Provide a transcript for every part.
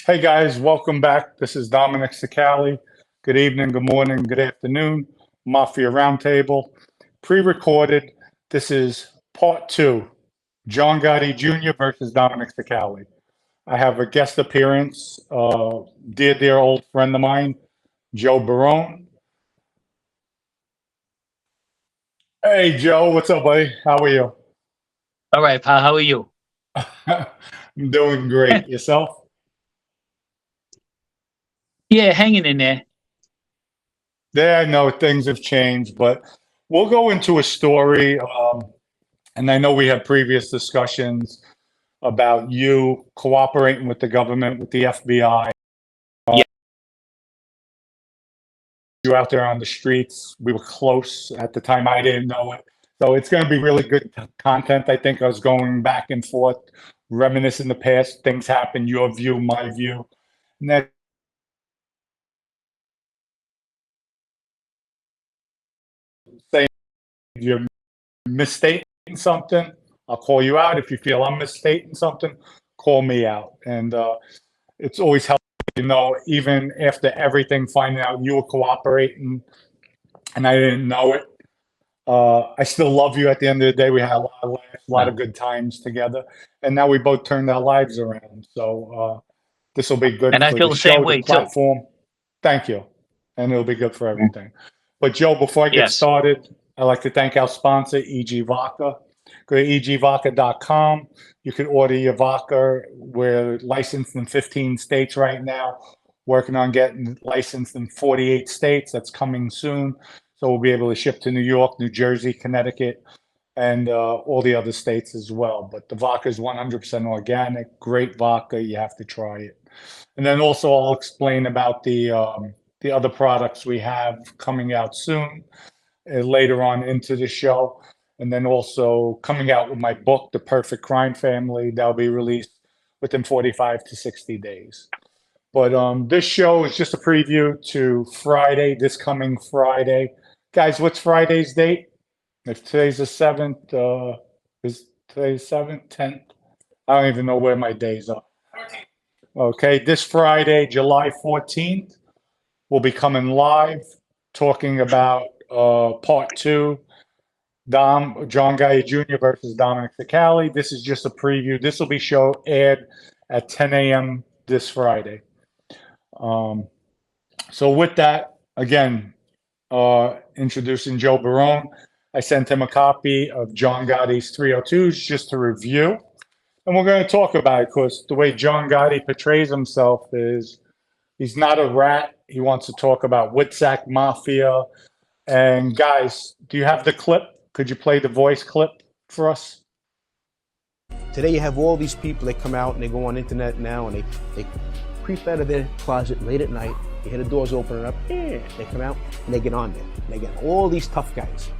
Hey guys, welcome back. This is Dominick Cicale. Good evening, good morning, good afternoon. Mafia Roundtable, pre-recorded. This is part two, John Gotti Jr. versus Dominick Cicale. I have a guest appearance, dear old friend of mine, Joe Barone. Hey Joe, what's up, buddy? How are you? All right, pal. How are you? I'm doing great. Yourself? Yeah, hanging in there. Yeah, I know things have changed, but we'll go into a story. And I know we had previous discussions about you cooperating with the government, with the FBI. Yeah. You were out there on the streets. We were close at the time. I didn't know it. So it's going to be really good content. I think I was going back and forth, reminiscing the past. Things happen, your view, my view. And then saying you're misstating something, I'll call you out. If you feel I'm misstating something, call me out. And it's always helpful, even after everything, finding out you were cooperating and I didn't know it. I still love you at the end of the day. We had a lot of laughs, a lot of good times together. And now we both turned our lives around. So this will be good And I for feel the the same show, the way too. platform. Thank you. And it'll be good for everything. But Joe, before I get Yes. started, I'd like to thank our sponsor, EG Vodka. Go to egvodka.com. You can order your vodka. We're licensed in 15 states right now, working on getting licensed in 48 states. That's coming soon. So we'll be able to ship to New York, New Jersey, Connecticut, and all the other states as well. But the vodka is 100% organic, great vodka. You have to try it. And then also I'll explain about the other products we have coming out soon, later on into the show. And then also coming out with my book, The Perfect Crime Family, that'll be released within 45 to 60 days. But this show is just a preview to Friday, this coming Friday. Guys, what's Friday's date? If today's the 7th, is today's 7th, 10th? I don't even know where my days are. Okay, this Friday, July 14th, we'll be coming live talking about part two, John Gotti Jr. versus Dominick Cicale. This is just a preview. This will be aired at 10 a.m. this Friday. So with that, again, introducing Joe Barone. I sent him a copy of John Gotti's 302s just to review. And we're going to talk about it because the way John Gotti portrays himself is he's not a rat. He wants to talk about Woodsack Mafia. And guys, do you have the clip? Could you play the voice clip for us? Today you have all these people that come out and they go on internet now and they creep out of their closet late at night. You hear the doors opening up, they come out and they get on there. And they get all these tough guys,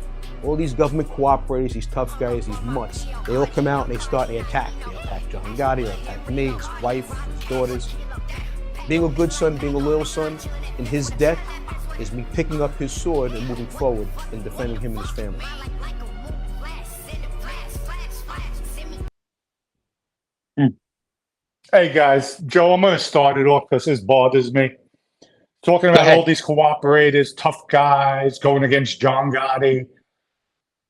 all these government cooperators, these tough guys, these mutts. They all come out and they attack. They attack John Gotti, they attack me, his wife, his daughters. Being a good son, being a loyal son, in his death is me picking up his sword and moving forward and defending him and his family. Hey guys, Joe, I'm going to start it off because this bothers me. Talking about all these cooperators, tough guys going against John Gotti.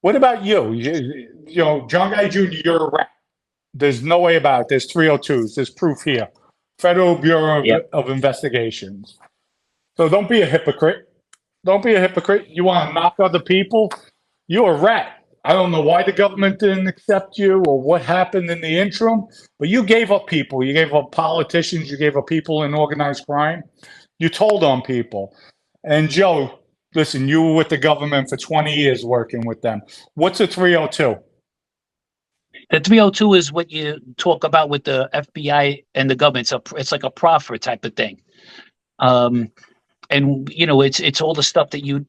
What about you? You know, John Gotti Jr., you're a rat. There's no way about it. There's 302s. There's proof here. Federal Bureau of Investigations. So don't be a hypocrite. Don't be a hypocrite. You want to knock other people? You're a rat. I don't know why the government didn't accept you or what happened in the interim, but you gave up people. You gave up politicians. You gave up people in organized crime. You told on people. And Joe, listen, you were with the government for 20 years working with them. What's a 302? The 302 is what you talk about with the FBI and the government. It's like a proffer type of thing. And you know, it's all the stuff that you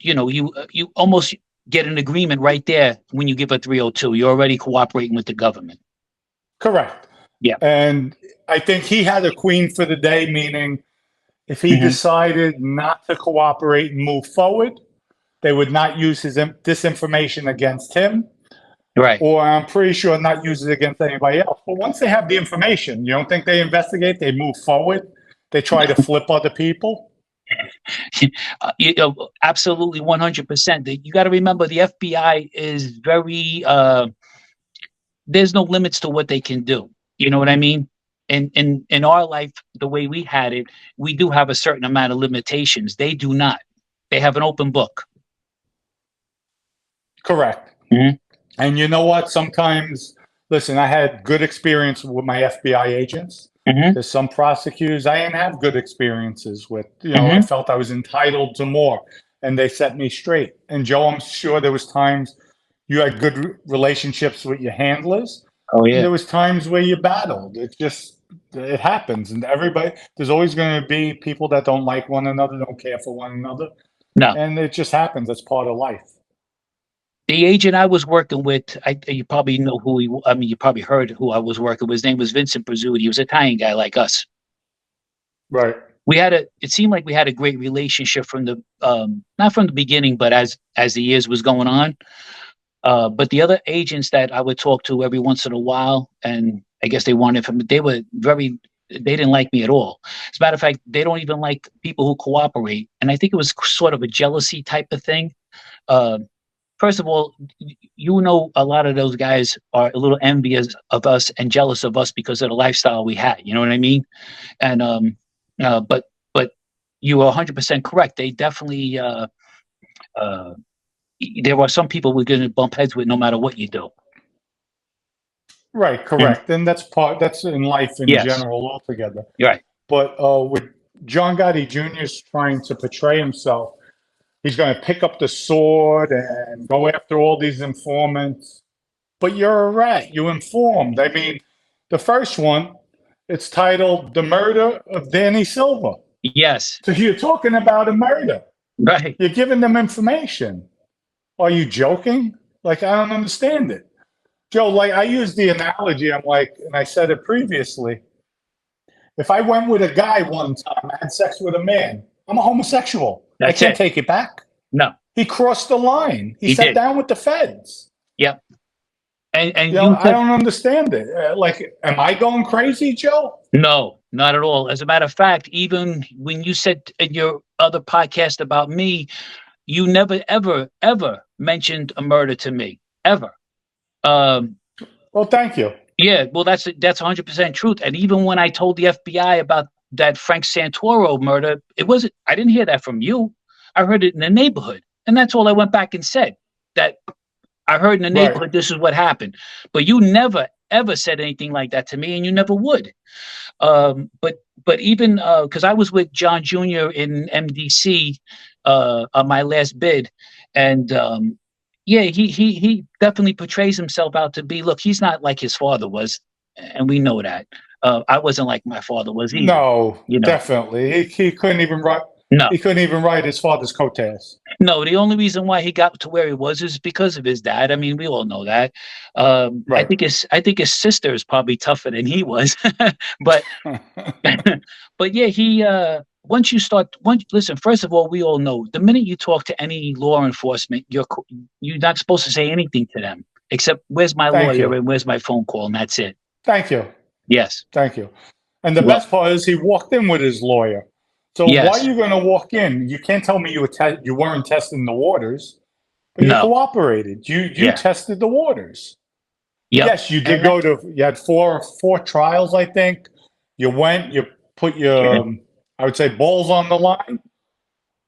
almost get an agreement right there when you give a 302. You're already cooperating with the government. Correct. Yeah. And I think he had a queen for the day, meaning if he decided not to cooperate and move forward, they would not use this information against him. Right. Or I'm pretty sure not use it against anybody else. But once they have the information, you don't think they investigate, they move forward. They try to flip other people. Absolutely 100%. You got to remember the FBI is very, there's no limits to what they can do. You know what I mean? And in our life, the way we had it, we do have a certain amount of limitations. They do not. They have an open book. Correct. Mhm. And you know what? Sometimes, listen, I had good experience with my FBI agents. Mhm. There's some prosecutors I didn't have good experiences with. I felt I was entitled to more, and they set me straight. And Joe, I'm sure there was times you had good relationships with your handlers. Oh And yeah. there was times where you battled. It happens, and there's always going to be people that don't like one another, don't care for one another, No. and it just happens. That's part of life. The agent I was working with, you probably know who he. I mean, you probably heard who I was working with. His name was Vincent Prizzuti. He was an Italian guy like us. Right. It seemed like we had a great relationship from the, not from the beginning, but as the years was going on. But the other agents that I would talk to every once in a while, and I guess they didn't like me at all. As a matter of fact, they don't even like people who cooperate. And I think it was sort of a jealousy type of thing. First of all, a lot of those guys are a little envious of us and jealous of us because of the lifestyle we had. You know what I mean? And but you are 100% correct. They definitely there are some people we're going to bump heads with no matter what you do. Right. Correct. And that's in life in Yes. general altogether. You're right. But with John Gotti Jr. is trying to portray himself, he's going to pick up the sword and go after all these informants. But you're a rat. You informed. I mean, the first one, it's titled "The Murder of Danny Silva." Yes. So you're talking about a murder. Right. You're giving them information. Are you joking? Like, I don't understand it. Joe, like, I use the analogy, I'm like, and I said it previously, if I went with a guy one time, I had sex with a man, I'm a homosexual. That's I can't it. take it back. No. He crossed the line. He sat did. down with the feds. Yep. And I don't understand it. Am I going crazy, Joe? No, not at all. As a matter of fact, even when you said in your other podcast about me, you never, ever, ever mentioned a murder to me, ever. Well, thank you. Yeah, well, that's 100% truth. And even when I told the FBI about that Frank Santoro murder, I didn't hear that from you. I heard it in the neighborhood. And that's all I went back and said, that I heard in the neighborhood, This is what happened. But you never, ever said anything like that to me, and you never would. But even because I was with John Jr. in MDC on my last bid, and yeah, he definitely portrays himself out to be. Look, he's not like his father was, and we know that. I wasn't like my father was either. No, definitely. He couldn't even write. No, he couldn't even write his father's coattails. No, the only reason why he got to where he was is because of his dad. I mean, we all know that. I think his sister is probably tougher than he was, but but yeah, listen. First of all, we all know the minute you talk to any law enforcement, you're not supposed to say anything to them except "Where's my lawyer?" and "Where's my phone call?" and that's it. Thank you. Yes. Thank you. And the best part is he walked in with his lawyer. So why are you going to walk in? You can't tell me you weren't testing the waters. But you cooperated. You tested the waters. Yep. Yes, you did you had four trials, I think. You went, you put your, I would say, balls on the line.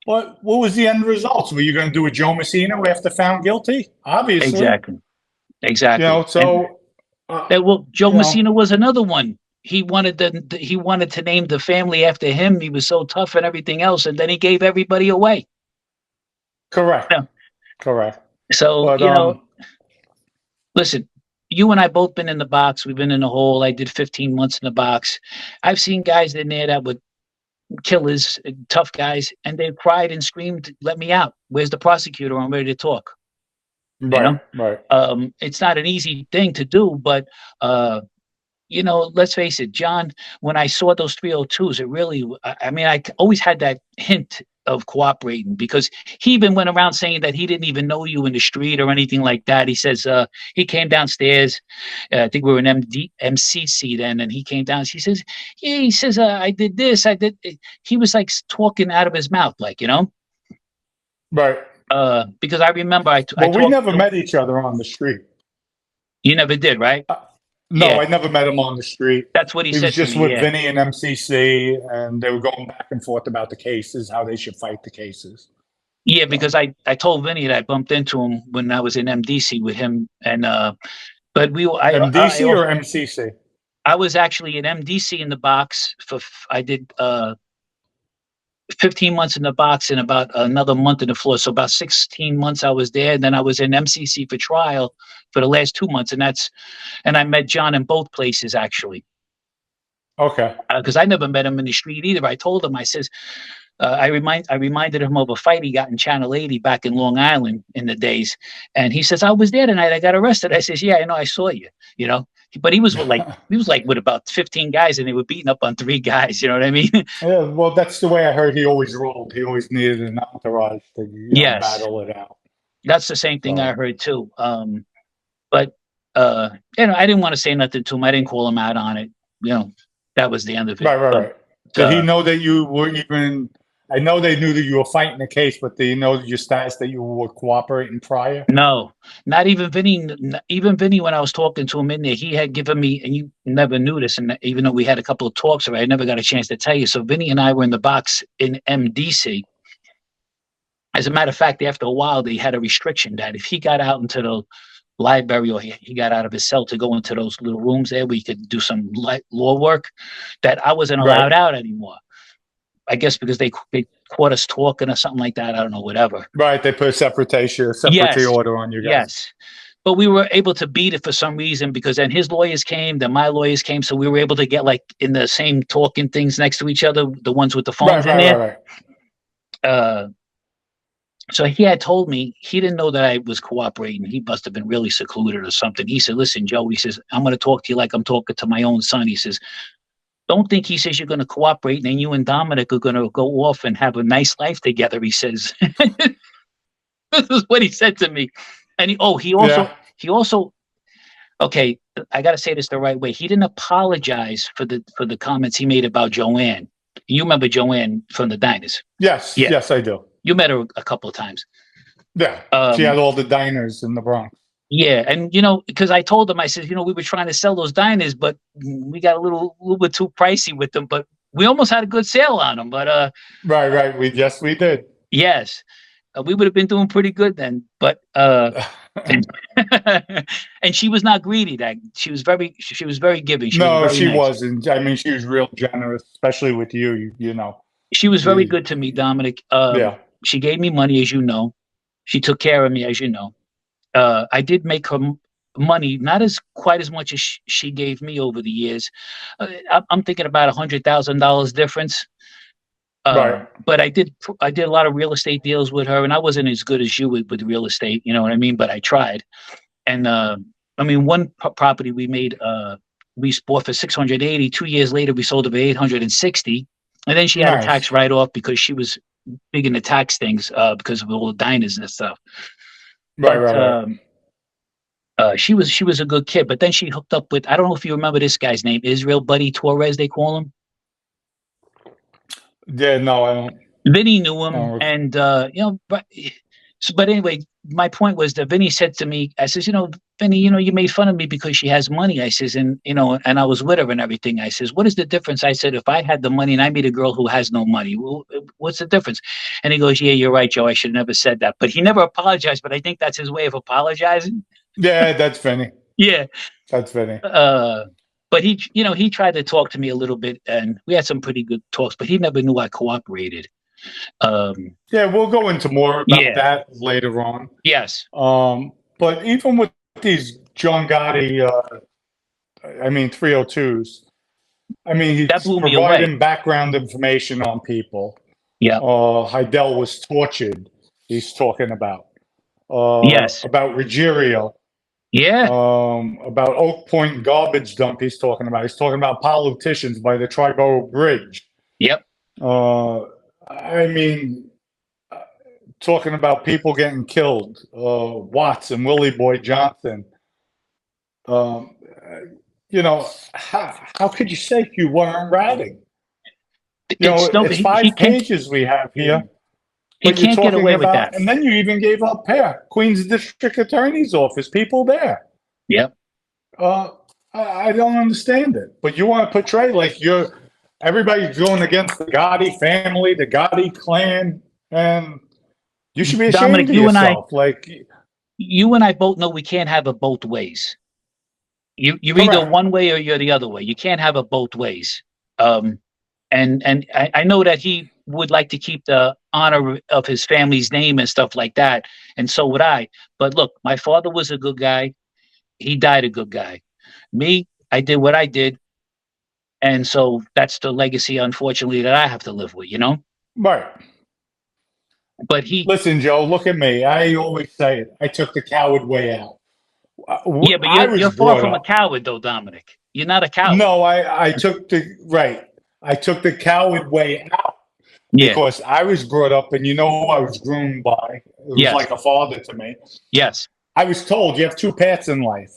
But what was the end result? Were you going to do a Joe Messina after found guilty? Obviously. Exactly. Joe Messina was another one. He wanted to name the family after him. He was so tough and everything else, and then he gave everybody away. Correct. Yeah. Correct. So listen, you and I both been in the box. We've been in the hole. I did 15 months in the box. I've seen guys in there that were killers, tough guys, and they cried and screamed, "Let me out! Where's the prosecutor? I'm ready to talk." Right. It's not an easy thing to do, but let's face it, John, when I saw those 302s, it really, I mean, I always had that hint of cooperating, because he even went around saying that he didn't even know you in the street or anything like that. He says he came downstairs. I think we were in MCC then, and he came down. He says, yeah, he says, I did this, I did. He was like talking out of his mouth, like, Right. Because I remember Well, we never met each other on the street. You never did, right? No, Yeah. I never met him on the street. That's what he said was just to me, with yeah. Vinny and MCC, and they were going back and forth about the cases, how they should fight the cases. Yeah, because I told Vinny that I bumped into him when I was in MDC with him, and but MDC or MCC? I was actually in MDC in the box I did 15 months in the box and about another month in the floor. So about 16 months I was there. And then I was in MCC for trial for the last 2 months. And I met John in both places, actually. Okay. Because I never met him in the street either. I told him, I says, I reminded him of a fight he got in Channel 80 back in Long Island in the days. And he says, I was there tonight. I got arrested. I says, yeah, I know. I saw you, But he was with about 15 guys, and they were beating up on 3 guys. You know what I mean? Yeah, well, that's the way I heard he always rolled. He always needed an entourage to battle it out. That's the same thing I heard too. But I didn't want to say nothing to him. I didn't call him out on it. That was the end of it. Right. Did he know that you were even? I know they knew that you were fighting the case, but did he know your status that you were cooperating prior? No, not even Vinny. Even Vinny, when I was talking to him in there, he had given me, and you never knew this, and even though we had a couple of talks already, I never got a chance to tell you. So Vinny and I were in the box in MDC. As a matter of fact, after a while, they had a restriction that if he got out into the library or he got out of his cell to go into those little rooms there where he could do some law work, that I wasn't allowed out anymore. I guess because they caught us talking or something like that. I don't know, whatever. Right, they put a separate order on you guys. Yes, but we were able to beat it for some reason, because then his lawyers came, then my lawyers came, so we were able to get like in the same talking things next to each other, the ones with the phones in there. Right. So he had told me he didn't know that I was cooperating. He must have been really secluded or something. He said, listen, Joe, he says, I'm going to talk to you like I'm talking to my own son. He says, don't think, he says, you're going to cooperate and then you and Dominic are going to go off and have a nice life together. He says, this is what he said to me. And he also, okay, I got to say this the right way. He didn't apologize for the comments he made about Joanne. You remember Joanne from the diners? Yes. Yeah. Yes, I do. You met her a couple of times. Yeah. She had all the diners in the Bronx. Yeah. And, because I told him, I said, we were trying to sell those diners, but we got a little bit too pricey with them, but we almost had a good sale on them. But right. We did. Yes. We would have been doing pretty good then. But and she was not greedy. That she was very giving. She wasn't. I mean, she was real generous, especially with you. She was very good to me, Dominic. She gave me money, as you know. She took care of me, as you know. I did make her money, not quite as much as she gave me over the years. I'm thinking about $100,000 difference. Right. But I did a lot of real estate deals with her, and I wasn't as good as you with real estate. You know what I mean? But I tried. And one property we made, we bought for $680. 2 years later, we sold it for $860. And then she had a tax write-off because she was big into tax things because of all the diners and stuff. Right. She was a good kid, but then she hooked up with, I don't know if you remember this guy's name, Israel Buddy Torres, they call him. Yeah, no, I don't. Vinny knew him, and but anyway, my point was that Vinny said to me, I says, Vinny, you made fun of me because she has money. I says, and I was with her and everything. I says, what is the difference? I said, if I had the money and I meet a girl who has no money, what's the difference? And he goes, yeah, you're right, Joe. I should have never said that. But he never apologized. But I think that's his way of apologizing. Yeah, that's Vinny. Yeah, that's Vinny. But he tried to talk to me a little bit, and we had some pretty good talks. But he never knew I cooperated. Yeah, we'll go into more about that later on. Yes. But even with these John Gotti, 302s, he's providing background information on people. Yeah. Heidel was tortured. He's talking about. Yes. About Ruggiero. Yeah. About Oak Point garbage dump. He's talking about politicians by the Triborough Bridge. Yep. talking about people getting killed, Watts and Willie Boy Johnson. Um, you know, how could you say you weren't ratting? You know, no, it's he 5 can't. pages we have here. He But you're can't get talking away with about, that. and then you even gave up here, Queens District Attorney's Office, people there. Yep. I don't understand it. But you want to portray like everybody's going against the Gotti family, the Gotti clan, and you should be ashamed Dominic, of you yourself. and I both know we can't have it both ways. You're either Correct. one way or you're the other way. You can't have it both ways. And I know that he would like to keep the honor of his family's name and stuff like that, and so would I. But look, my father was a good guy. He died a good guy. Me, I did what I did, and so that's the legacy, unfortunately, that I have to live with. Right. But he, Listen, Joe, look at me. I always say it. I took the coward way out. yeah, but I was you're far brought from a up. coward, though, Dominic. You're not a coward. No, I took I took the coward way out Yeah. because I was brought up, and you know who I was groomed by. It was Yes. like a father to me. Yes. I was told you have 2 paths in life.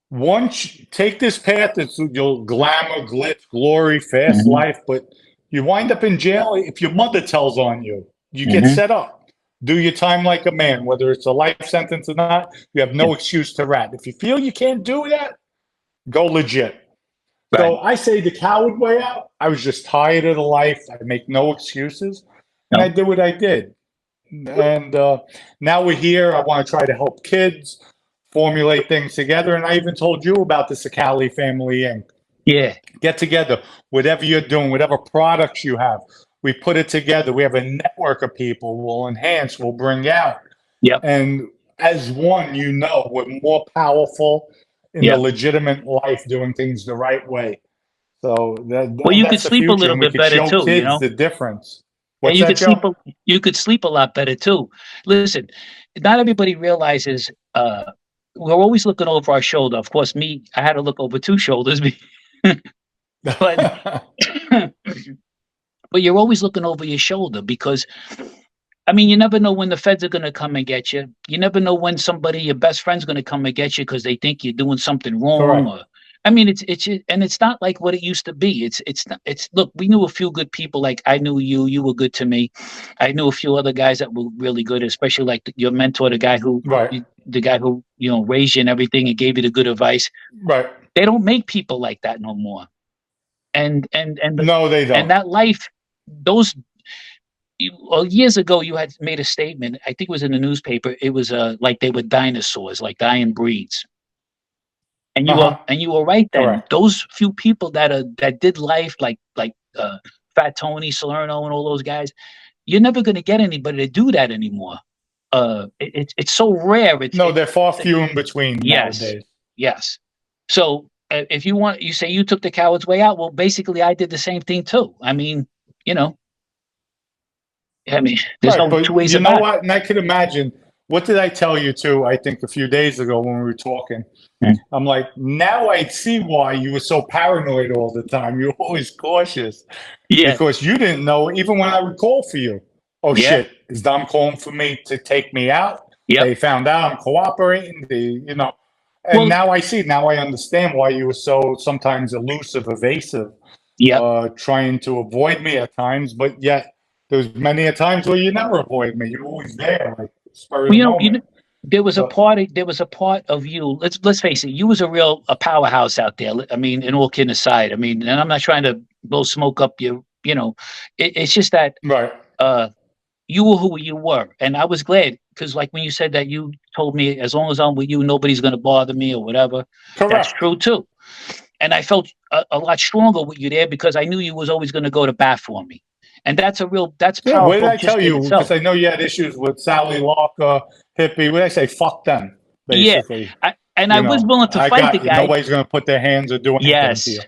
One, take this path that's your glamour, glitz, glory, fast life, but you wind up in jail if your mother tells on you. You get set up. Do your time like a man, whether it's a life sentence or not. You have no excuse to rat. If you feel you can't do that, go legit. So I say the coward way out. I was just tired of the life. I make no excuses, and I did what I did. And now we're here. I want to try to help kids formulate things together. And I even told you about the Cicale Family Inc. Yeah. Get together, whatever you're doing, whatever products you have. We put it together. We have a network of people. We'll enhance. We'll bring out. Yep. And as one, we're more powerful in the legitimate life, doing things the right way. So well, you could sleep a little bit better too. Kids the difference. And you could sleep. You could sleep a lot better too. Listen, not everybody realizes. We're always looking over our shoulder. Of course, me, I had to look over 2 shoulders, but but you're always looking over your shoulder because, I mean, you never know when the feds are going to come and get you. You never know when your best friend's going to come and get you because they think you're doing something wrong. Or, I mean, it's not like what it used to be. Look, we knew a few good people. Like I knew you were good to me. I knew a few other guys that were really good, especially like your mentor, the guy who raised you and everything and gave you the good advice. Right. They don't make people like that no more. And no, they don't. And that life, years ago, you had made a statement. I think it was in the newspaper. It was like they were dinosaurs, like dying breeds. And you were right then. Correct. Those few people that did life like Fat Tony, Salerno, and all those guys, you're never going to get anybody to do that anymore. It's so rare. They're far few in between nowadays. Yes. So if you say you took the coward's way out, well, basically I did the same thing too. I mean, there's no 2 ways about it. You know what? And I could imagine. What did I tell you too? I think a few days ago when we were talking, I'm like, now I see why you were so paranoid all the time. You were always cautious, because you didn't know even when I would call for you. Oh shit! Is Dom calling for me to take me out? Yep. They found out I'm cooperating. And now I see. Now I understand why you were so sometimes elusive, evasive, trying to avoid me at times. But yet, there's many a times where you never avoid me. You're always there. Like, there was a part of you. Let's face it. You was a powerhouse out there. I mean, and all kidding aside. I mean, and I'm not trying to blow smoke up your. It's just that you were who you were, and I was glad because, like when you said that, you told me as long as I'm with you, nobody's going to bother me or whatever. Correct. That's true too, and I felt a lot stronger with you there because I knew you was always going to go to bat for me. And that's powerful. What did I tell you? Because I know you had issues with Sally Larker, Hippie. What did I say? Fuck them, basically. Yeah. I was willing to fight the guy. Nobody's going to put their hands or do anything to you.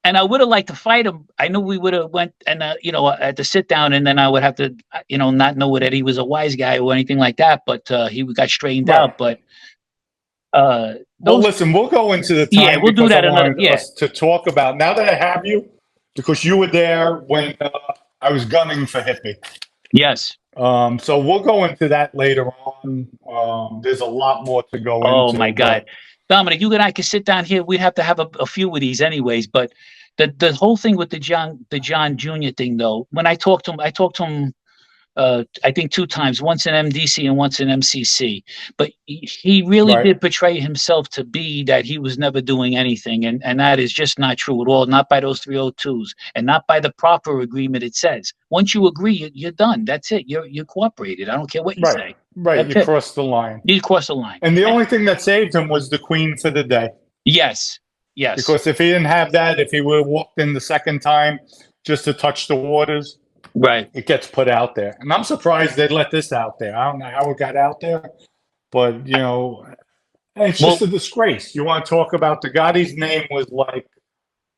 And I would have liked to fight him. I knew we would have went and, at the sit down, and then I would have to, not know that he was a wise guy or anything like that. But he got straightened out. But listen, we'll go into the time. Yeah, we'll do that another. Us to talk about now that I have you, because you were there when I was gunning for Hippie. Yes. So we'll go into that later on. There's a lot more to go Oh into. my God, Dominic, you and I could sit down here. We'd have to have a few of these anyways. But the whole thing with the John Jr. thing, though, when I talked to him, I think 2 times, once in MDC and once in MCC. But he really Right. did portray himself to be that he was never doing anything, and that is just not true at all. Not by those 302s, and not by the proper agreement. It says once you agree, you're done. That's it. You're cooperated. I don't care what you Right. say. Right. That's You it. crossed the line. You cross the line. And the only thing that saved him was the Queen for the day. Yes. Because if he didn't have that, if he would have walked in the second time just to touch the waters, right. it gets put out there. And I'm surprised they let this out there. I don't know how it got out there, but it's just a disgrace. You want to talk about the Gotti's name was like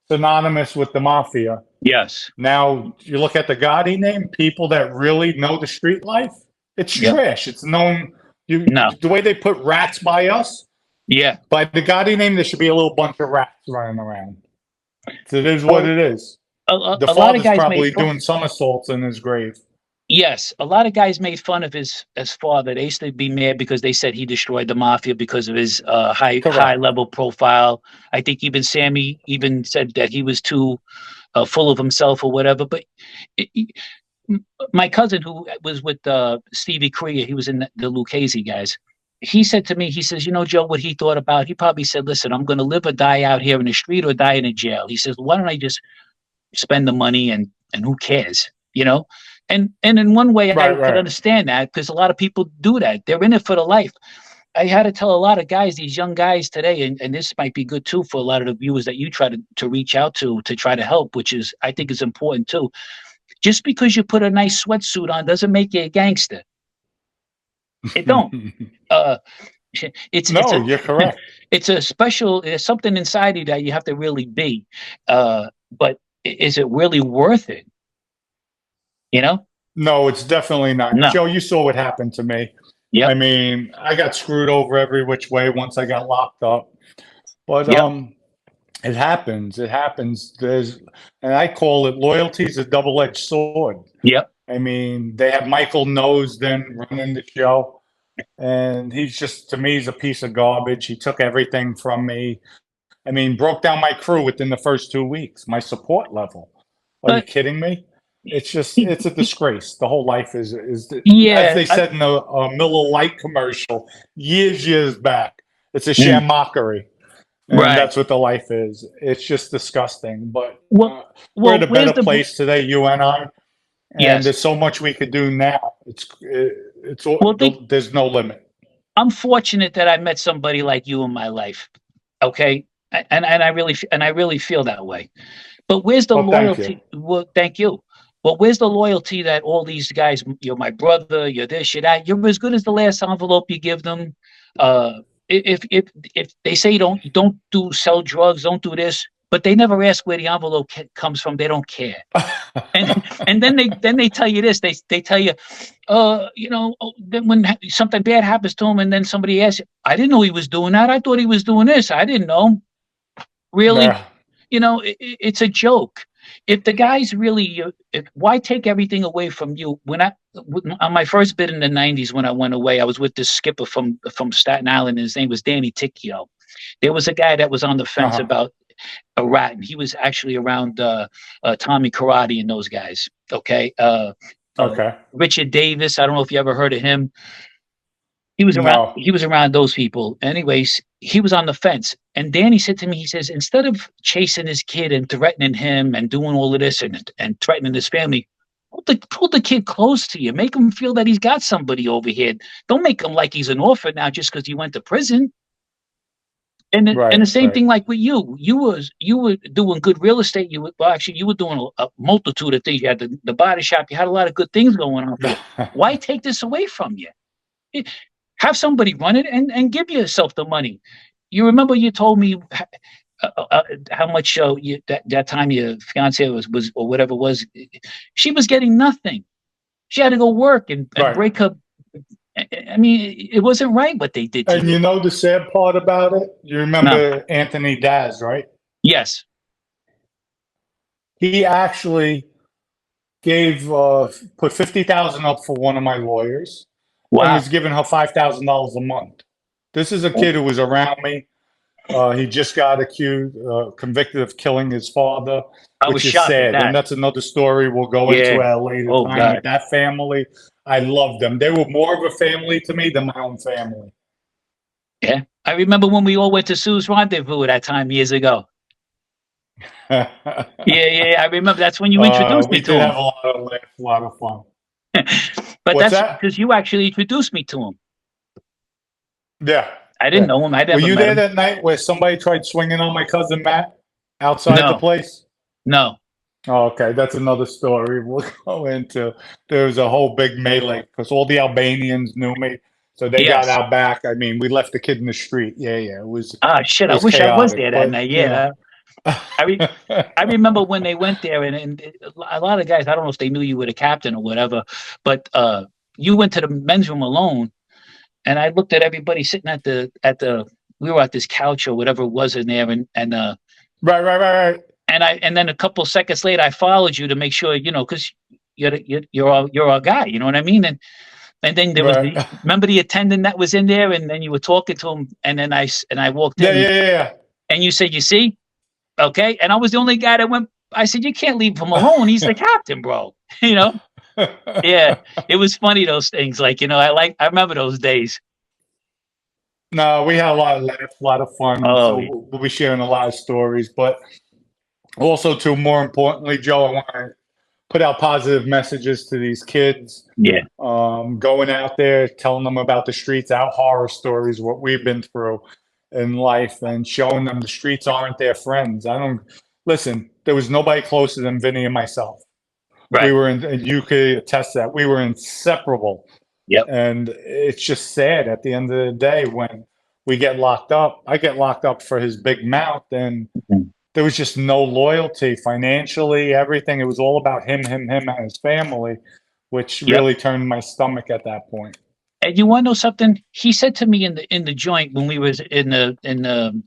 synonymous with the Mafia. Yes. Now you look at the Gotti name, people that really know the street life, it's trash. It's known. The way they put rats by us. Yeah. By the Gotti name, there should be a little bunch of rats running around. So it is what it is. The father's probably doing somersaults in his grave. Yes, a lot of guys made fun of his father. They used to be mad because they said he destroyed the Mafia because of his high level profile. I think even Sammy even said that he was too full of himself or whatever. But my cousin, who was with Stevie Korea, he was in the Lucchese guys. He said to me, he says, Joe, what he thought about, he probably said, listen, I'm going to live or die out here in the street or die in a jail. He says, why don't I just spend the money and who cares, And in one way, I could understand that because a lot of people do that. They're in it for the life. I had to tell a lot of guys, these young guys today, and this might be good too for a lot of the viewers that you try to reach out to try to help, which is, I think is important too. Just because you put a nice sweatsuit on doesn't make you a gangster. It don't. You're correct. It's a special, there's something inside you that you have to really be. But is it really worth it? No, it's definitely not. No. Joe, you saw what happened to me. Yep. I mean, I got screwed over every which way once I got locked up. But it happens. It happens. And I call it loyalty is a double-edged sword. Yep. I mean, they have Michael Nosden running the show, and he's just, to me, he's a piece of garbage. He took everything from me. I mean, broke down my crew within the first 2 weeks, my support level. Are you kidding me? It's just, it's a disgrace. The whole life is as they said in the Miller Lite commercial years back, it's a sham mockery. And that's what the life is. It's just disgusting. But we're in a better place today, you and I. And there's so much we could do now. There's no limit. I'm fortunate that I met somebody like you in my life. Okay. And I really feel that way. But where's the loyalty? Well, thank you. But where's the loyalty that all these guys, you're my brother, you're this, you're that, you're as good as the last envelope you give them. If they say don't sell drugs, don't do this, but they never ask where the envelope comes from, they don't care. and then they tell you this, they tell you, then when something bad happens to him, and then somebody asks, I didn't know he was doing that. I thought he was doing this. I didn't know. Really, it's a joke. If the guy's really, why take everything away from you? On my first bid in the 90s, when I went away, I was with this skipper from Staten Island. And his name was Danny Ticchio. There was a guy that was on the fence about a rat, and he was actually around Tommy Karate and those guys. Okay. Richard Davis. I don't know if you ever heard of him. He was around. He was around those people. Anyways, he was on the fence, and Danny said to me, he says, instead of chasing his kid and threatening him and doing all of this and threatening his family, pull the kid close to you. Make him feel that he's got somebody over here. Don't make him like he's an orphan now just because he went to prison. And the same thing like with you. You were doing good real estate. You were doing a multitude of things. You had the body shop. You had a lot of good things going on. Why take this away from you? Have somebody run it and give yourself the money. You remember you told me how much that time your fiance was or whatever it was. She was getting nothing. She had to go work and break her. I mean, it wasn't right what they did to you. And the sad part about it? You remember Anthony Daz, right? Yes. He actually gave put 50,000 up for one of my lawyers, and Wow. was giving her $5,000 a month. This is a kid who was around me. He just got convicted of killing his father, I was which is shocked at sad. that. And that's another story we'll go into at a later Oh, time. God. With that family, I loved them. They were more of a family to me than my own family. Yeah. I remember when we all went to Sue's Rendezvous that time years ago. Yeah. I remember. That's when you introduced me we to did him. have a lot of laughs, a lot of fun. But What's that's that? because you actually introduced me to him. Yeah. I didn't know him. I never Were you met there him. that night where somebody tried swinging on my cousin Matt outside the No. place? No. Oh, okay, that's another story we'll go into. There was a whole big melee because all the Albanians knew me, so they got Yes. out back. I mean, we left the kid in the street. Yeah, it was. Ah, shit. It I was wish I was chaotic, there that but, night. you know. Yeah. I remember when they went there, and a lot of guys, I don't know if they knew you were the captain or whatever, but you went to the men's room alone, and I looked at everybody sitting at the we were at this couch or whatever it was in there, and Right. and then a couple seconds later, I followed you to make sure, because you're our guy, you know what I mean? And then there was Right. remember the attendant that was in there, and then you were talking to him, and then I walked in, Yeah. and you said, "You see, okay," and I was the only guy that went. I said, "You can't leave him alone. He's the captain, bro." Yeah, it was funny, those things. Like, I remember those days. No, we had a lot of laughs, a lot of fun. Oh, So we'll be sharing a lot of stories, but also, too, more importantly, Joe, I want to put out positive messages to these kids. yeah, Going out there, telling them about the streets, our horror stories, what we've been through in life, and showing them the streets aren't their friends. Listen, there was nobody closer than Vinny and myself. right. We were and you could attest to that. We were inseparable. Yep. And it's just sad at the end of the day when we get locked up. I get locked up for his big mouth, and there was just no loyalty financially, everything. It was all about him and his family, which really turned my stomach at that point. And you want to know something? He said to me in the joint when we was in the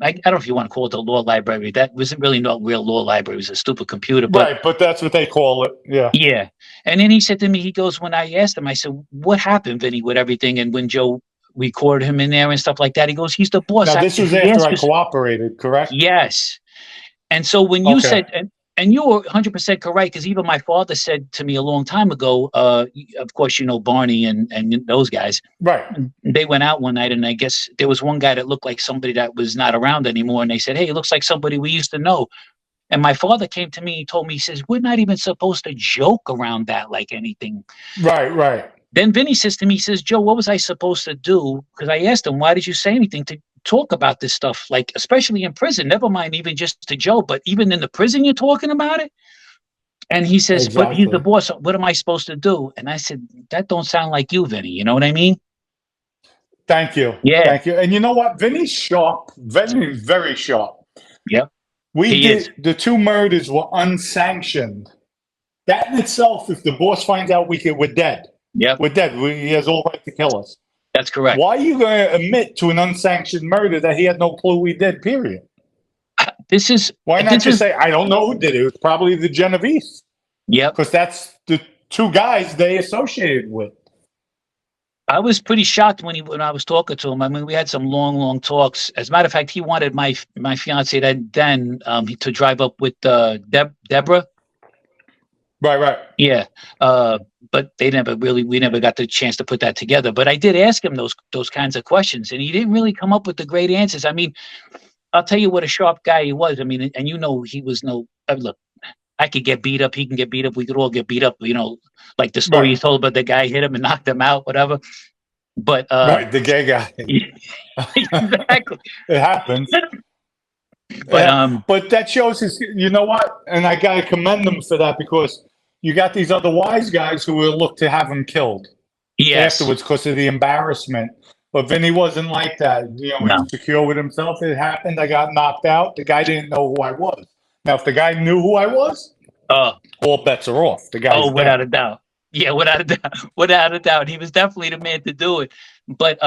I don't know if you want to call it the law library. That wasn't really no real law library. It was a stupid computer. But, Right, but that's what they call it. Yeah. Yeah. And then he said to me, he goes, when I asked him, I said, "What happened, Vinny, with everything?" And when Joe recorded him in there and stuff like that, he goes, "He's the boss." Now, this was after I cooperated, correct? Yes. And so when you said, and you were 100% correct, because even my father said to me a long time ago, of course, Barney and those guys. Right. They went out one night, and I guess there was one guy that looked like somebody that was not around anymore. And they said, "Hey, it looks like somebody we used to know." And my father came to me, he told me, he says, "We're not even supposed to joke around that like anything." Right. Then Vinny says to me, he says, "Joe, what was I supposed to do?" Because I asked him, "Why did you say anything to talk about this stuff, like especially in prison, never mind even just to Joe, but even in the prison you're talking about it?" And he says, "But he's the boss. What am I supposed to do?" And I said, "That don't sound like you, Vinny. You know what I mean?" Thank you. Yeah. Thank you. And you know what? Vinny's sharp. Vinny's very sharp. Yep. The two murders were unsanctioned. That in itself, if the boss finds out we're dead. Yep. We're dead. He has all right to kill us. That's correct. Why are you going to admit to an unsanctioned murder that he had no clue we did, period? Why not just say, "I don't know who did it. It was probably the Genovese." Yep. Because that's the two guys they associated with. I was pretty shocked when I was talking to him. I mean, we had some long talks. As a matter of fact, he wanted my fiance then to drive up with Deborah. Right. Yeah. But we never got the chance to put that together. But I did ask him those kinds of questions, and he didn't really come up with the great answers. I mean, I'll tell you what a sharp guy he was. I mean, and he was look, I could get beat up. He can get beat up. We could all get beat up, like the story you told about the guy hit him and knocked him out, whatever. But right, the gay guy. Exactly. It happens. But that shows you know what? And I got to commend them for that, because you got these other wise guys who will look to have him killed afterwards because of the embarrassment. But Vinny wasn't like that. He's secure with himself. It happened. I got knocked out. The guy didn't know who I was. Now, if the guy knew who I was, all bets are off. The guy's without a doubt. Yeah, without a doubt. He was definitely the man to do it. But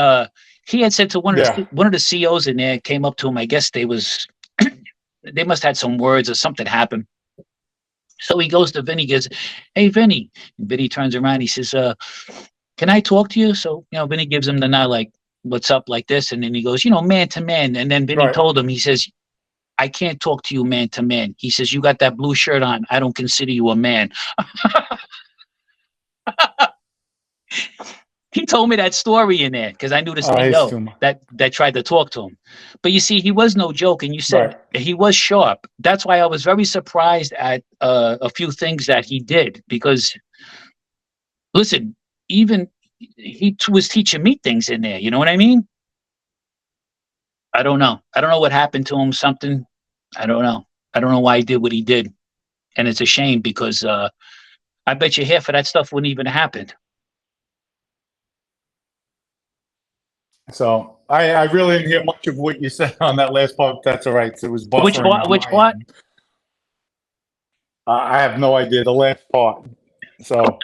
he had said to one of the CEOs in there, came up to him. I guess they must have had some words or something happened. So he goes to Vinny, goes, "Hey, Vinny." And Vinny turns around. He says, "Can I talk to you?" So, Vinny gives him the nod, like, "What's up?" like this. And then he goes, man to man. And then Vinny Right. told him, he says, "I can't talk to you man to man." He says, "You got that blue shirt on. I don't consider you a man." He told me that story in there because I knew the he's too CEO much. that tried to talk to him. But you see, he was no joke, and you said he was sharp. That's why I was very surprised at a few things that he did. Because, listen, even he was teaching me things in there. You know what I mean? I don't know. I don't know what happened to him. Something. I don't know. I don't know why he did what he did, and it's a shame because I bet you half of that stuff wouldn't even happen. So I really didn't hear much of what you said on that last part. That's all right. It was buffering. Which part? I have no idea the last part. So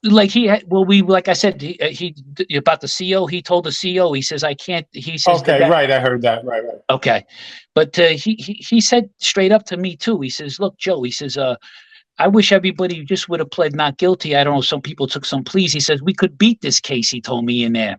like he had, like I said, he about the CEO. He told the CEO, he says, "I can't." He says, okay, right. I heard that. Right. Okay, but he said straight up to me too. He says, "Look, Joe," he says, "I wish everybody just would have pled not guilty. I don't know. Some people took some pleas." He says, "We could beat this case." He told me in there.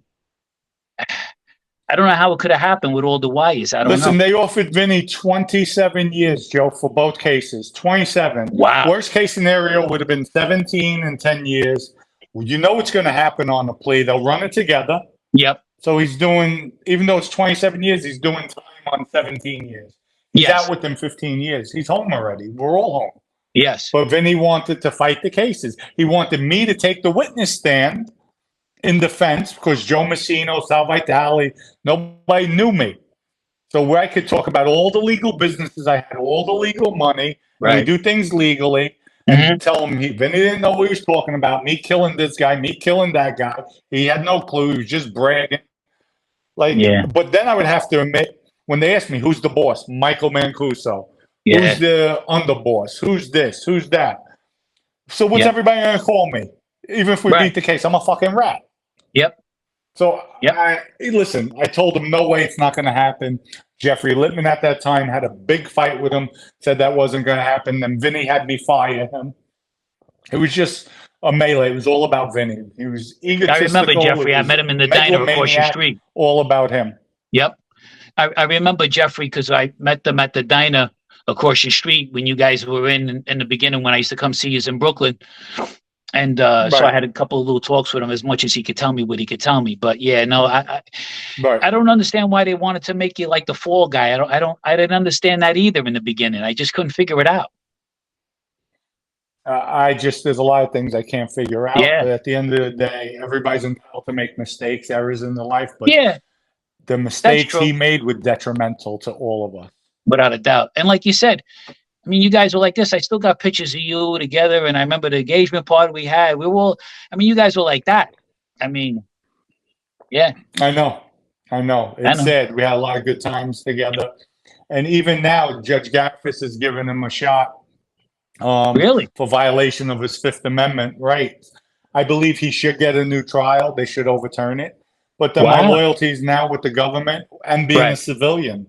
I don't know how it could have happened with all the wires. I don't know. Listen, they offered Vinny 27 years, Joe, for both cases. 27. Wow. Worst case scenario would have been 17 and 10 years. You know what's going to happen on the plea. They'll run it together. Yep. So he's doing, even though it's 27 years, he's doing time on 17 years. He's out with them 15 years. He's home already. We're all home. Yes. But Vinny wanted to fight the cases. He wanted me to take the witness stand in defense because Joe Messino, Sal Vitale, nobody knew me. So where I could talk about all the legal businesses, I had all the legal money, and we do things legally, and tell him Vinny didn't know what he was talking about, me killing this guy, me killing that guy. He had no clue. He was just bragging. But then I would have to admit, when they asked me, who's the boss? Michael Mancuso. Who's the underboss? Who's this? Who's that? So what's everybody going to call me? Even if we beat the case, I'm a fucking rat. Yep. So listen, I told him, no way, it's not going to happen. Jeffrey Littman at that time had a big fight with him, said that wasn't going to happen. Then Vinny had me fire him. It was just a melee. It was all about Vinny. He was egotistical. I remember Jeffrey. I met him in the diner across the street. All about him. Yep. I remember Jeffrey because I met them at the diner across the street when you guys were in the beginning when I used to come see you in Brooklyn. And so I had a couple of little talks with him as much as he could tell me what he could tell me. But yeah, no, I don't understand why they wanted to make you like the fall guy. I didn't understand that either in the beginning. I just couldn't figure it out. There's a lot of things I can't figure out. But at the end of the day, everybody's entitled to make mistakes, errors in their life. But the mistakes he made were detrimental to all of us. Without a doubt. And like you said, I mean, you guys were like this. I still got pictures of you together. And I remember the engagement party we had. We were all, I mean, you guys were like that. I mean, yeah. I know. It's sad. We had a lot of good times together. And even now, Judge Gaffis has given him a shot. Really? For violation of his Fifth Amendment rights. I believe he should get a new trial. They should overturn it. But my loyalty is now with the government and being a civilian.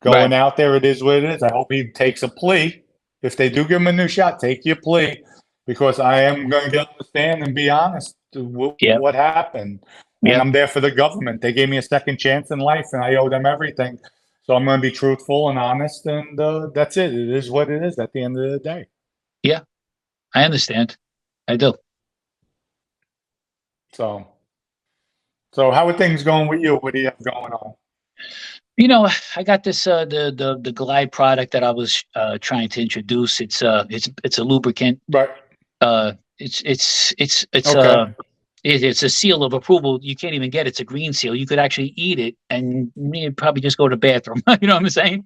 Going out there, it is what it is. I hope he takes a plea. If they do give him a new shot, take your plea. Because I am going to get on the stand and be honest with what happened. And I'm there for the government. They gave me a second chance in life, and I owe them everything. So I'm going to be truthful and honest, and that's it. It is what it is at the end of the day. Yeah, I understand. I do. So how are things going with you? What do you have going on? You know, I got this the Glide product that I was trying to introduce. It's a lubricant. Right. It's a seal of approval. You can't even get it. It's a green seal. You could actually eat it, and you'd probably just go to the bathroom. You know what I'm saying?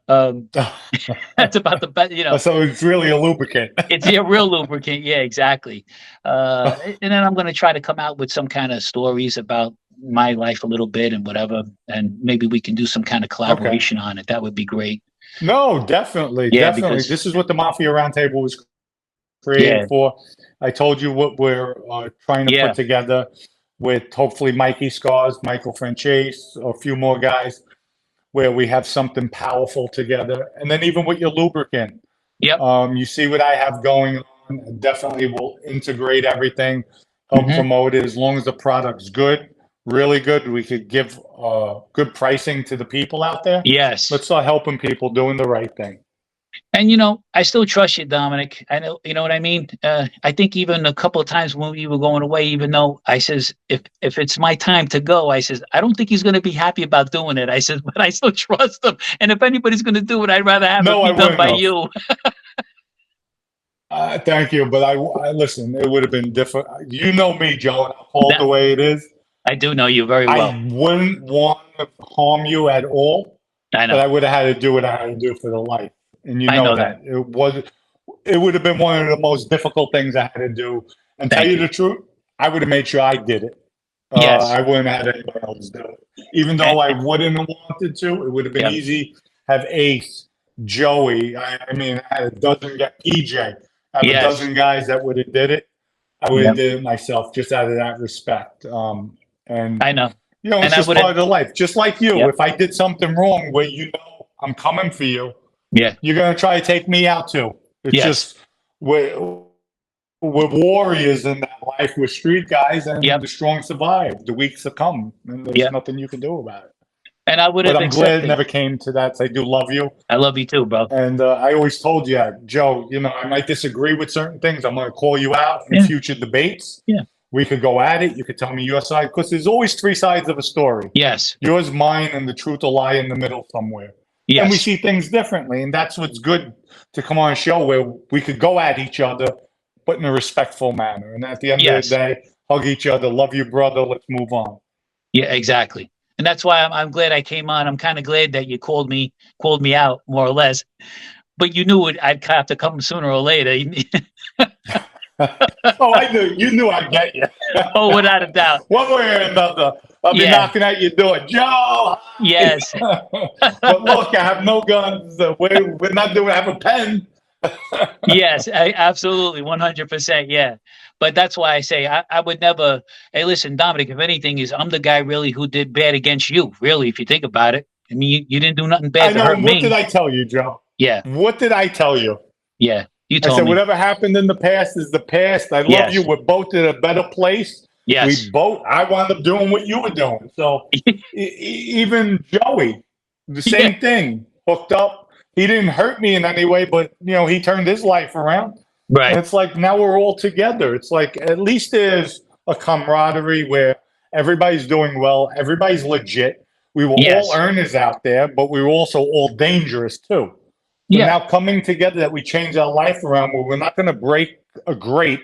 That's about the best, you know. So it's really a lubricant. It's a real lubricant. Yeah, exactly. And then I'm going to try to come out with some kind of stories about my life a little bit and whatever, and maybe we can do some kind of collaboration on it. That would be great. No, definitely. Definitely. This is what the Mafia Roundtable was created for. I told you what we're trying to put together with hopefully Mikey Scars, Michael Franchese, a few more guys, where we have something powerful together. And then even with your lubricant, Yep. You see what I have going on. Definitely will integrate everything, help Mhm. promote it. As long as the product's good, really good, we could give good pricing to the people out there. Yes. Let's start helping people doing the right thing. And I still trust you, Dominic. I know, you know what I mean. I think even a couple of times when we were going away, even though I says if it's my time to go, I says I don't think he's going to be happy about doing it. I says, but I still trust him. And if anybody's going to do it, I'd rather have No, it I be done wouldn't by have. you. Thank you, but I listen. It would have been different. You know me, Joe, and I'll call it the way it is. I do know you very well. I wouldn't want to harm you at all, I but I know. would have had to do what I had to do for the life, and you I know know that. It would have been one of the most difficult things I had to do. And tell Thank you you. the truth, I would have made sure I did it. Yes. I wouldn't have had anybody else do it. Even though I wouldn't have wanted to, it would have been Yep. easy. Have Ace, Joey. I mean, I had a dozen guys, PJ. I have a Yes. dozen guys that would have did it. I would Yep. have did it myself just out of that respect. And I know. you know, And it's I just would've- part of the life. Just like you, Yep. if I did something wrong where you know I'm coming for you, Yeah. you're gonna try to take me out too. It's Yes. just we're warriors in that life. We're street guys, and Yep. the strong survive. The weak succumb, and there's Yep. nothing you can do about it. And I would But have I'm glad it accepted. never came to that. So I do love you, I love you too, bro. and I always told you, Joe. You know, I might disagree with certain things. I'm gonna call you out in Yeah. future debates. Yeah. We could go at it. You could tell me your side, because there's always three sides of a story. Yes. Yours, mine, and the truth will lie in the middle somewhere. Yes. And we see things differently, and that's what's good to come on a show where we could go at each other, but in a respectful manner. And at the end Yes. of the day, hug each other, love you, brother. Let's move on. Yeah, exactly. And that's why I'm glad I came on. I'm kind of glad that you called me out, more or less. But you knew I'd have to come sooner or later. Oh, I knew. You knew I'd get you. Oh, without a doubt. One way or another, I'll be Yeah. knocking at your door. Joe! Yes. But look, I have no guns. We're not doing I have a pen. Yes, absolutely, 100%. Yeah. But that's why I say I would never. Hey, listen, Dominic, if anything, I'm the guy really who did bad against you, really, if you think about it. I mean, you didn't do nothing I bad to know. hurt And what me. did I tell you, Joe? Yeah. What did I tell you? Yeah. You I told said, me. whatever happened in the past is the past. I love Yes. you. We're both in a better place. Yes. I wound up doing what you were doing. So even Joey, the same thing, hooked up. He didn't hurt me in any way, but he turned his life around. Right. And it's like now we're all together. It's like at least there's a camaraderie where everybody's doing well, everybody's legit. We were Yes. all earners out there, but we were also all dangerous too. So Yeah. now coming together that we change our life around where we're not going to break a grape,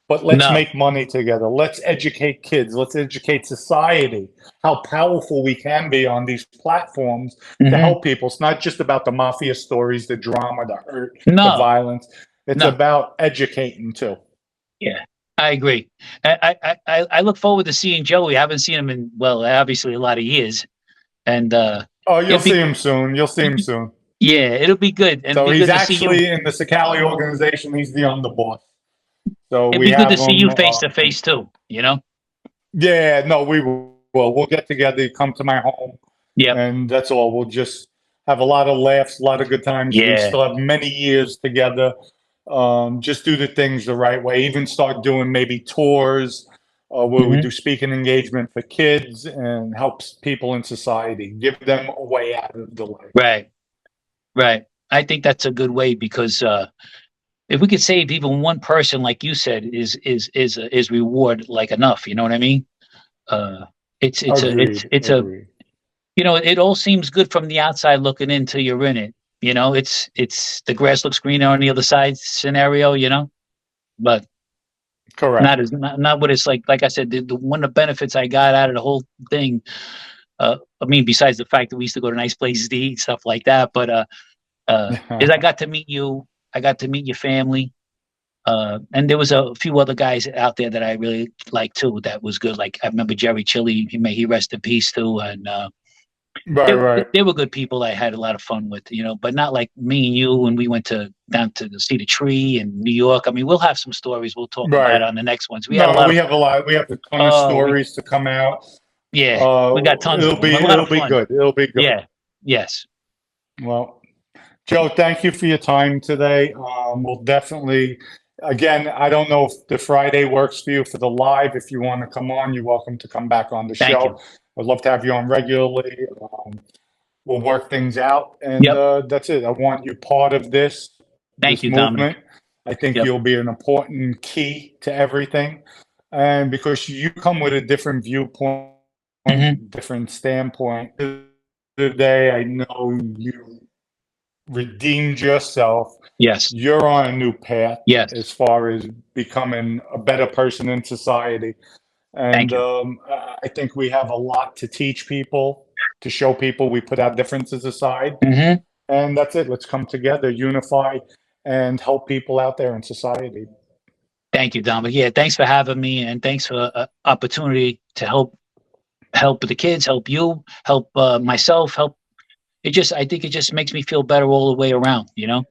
but let's No. make money together. Let's educate kids. Let's educate society. How powerful we can be on these platforms to Mhm. help people. It's not just about the mafia stories, the drama, the hurt, No. the violence. It's No. about educating too. Yeah, I agree. I look forward to seeing Joey. I haven't seen him in, well, obviously a lot of years. And Oh, you'll It'd be- see him soon. You'll see him soon. yeah, it'll be good. And So it'll be he's good to see you. actually in the Cicale organization. He's the underboss. So It'd we be good have to see you him, face to face too, Yeah, no, we will. We'll get together. You come to my home. Yep. And that's all. We'll just have a lot of laughs, a lot of good times. We Yeah. still have many years together. Just do the things the right way. Even start doing maybe tours where we Mhm. do speaking engagement for kids and helps people in society. Give them a way out of the life. Right. Right. I think that's a good way because if we could save even one person, like you said, is reward like enough. You know what I mean? It's Agreed, it's agreed. it all seems good from the outside looking in till you're in it. It's the grass looks greener on the other side scenario. But Correct. not what it's like. Like I said, the one of the benefits I got out of the whole thing. I mean, besides the fact that we used to go to nice places to eat, stuff like that, but is I got to meet you. I got to meet your family. And there was a few other guys out there that I really liked too. That was good. Like I remember Jerry Chili. May he rest in peace too. And Right. they were good people. I had a lot of fun with, but not like me and you when we went down to see the tree in New York. I mean, we'll have some stories we'll talk Right. about on the next ones. We No, had a lot. we have a lot. We have a ton of stories to come out. Yeah, we got tons. It'll of be them. A lot it'll of be fun. good. It'll be good. Yeah. Yes. Well, Joe, thank you for your time today. We'll definitely, again, I don't know if the Friday works for you for the live. If you want to come on, you're welcome to come back on the Thank show. you. I'd love to have you on regularly. We'll work things out, and Yep. that's it. I want you part of this Thank you, Dominic. movement. I think Yep. you'll be an important key to everything, and because you come with a different viewpoint, different standpoint. Today, I know you redeemed yourself. Yes. You're on a new path Yes. as far as becoming a better person in society. Thank And you. I think we have a lot to teach people, to show people we put our differences aside. And that's it. Let's come together, unify, and help people out there in society. Thank you, Dominic. Yeah, thanks for having me, and thanks for opportunity to help the kids, help you, help myself, help. I think it just makes me feel better all the way around, you know,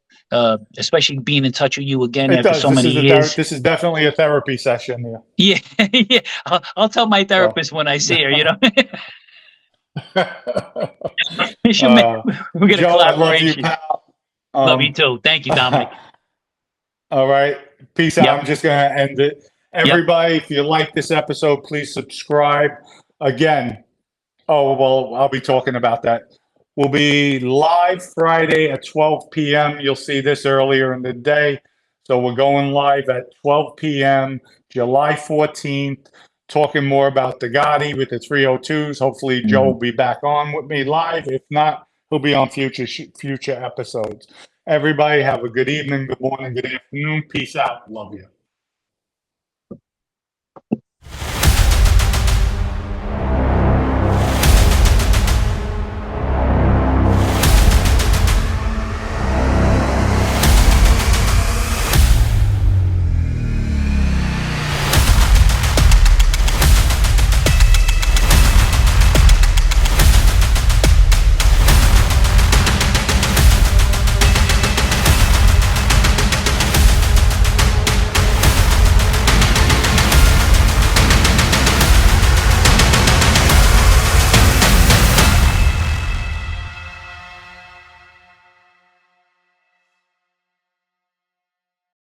especially being in touch with you again It after does. so many years. This is definitely a therapy session. Yeah. Yeah, yeah. I'll tell my therapist when I see her, you know. We're gonna Joe, I love you, collaboration. pal. Love you too. Thank you, Dominic. All right. Peace out. Yep. I'm just going to end it. Everybody, if you like this episode, please subscribe. Again, well, I'll be talking about that. We'll be live Friday at 12 p.m. You'll see this earlier in the day. So we're going live at 12 p.m. July 14th, talking more about the Gotti with the 302s. Hopefully Joe will be back on with me live. If not, he'll be on future episodes. Everybody have a good evening, good morning, good afternoon. Peace out. Love you.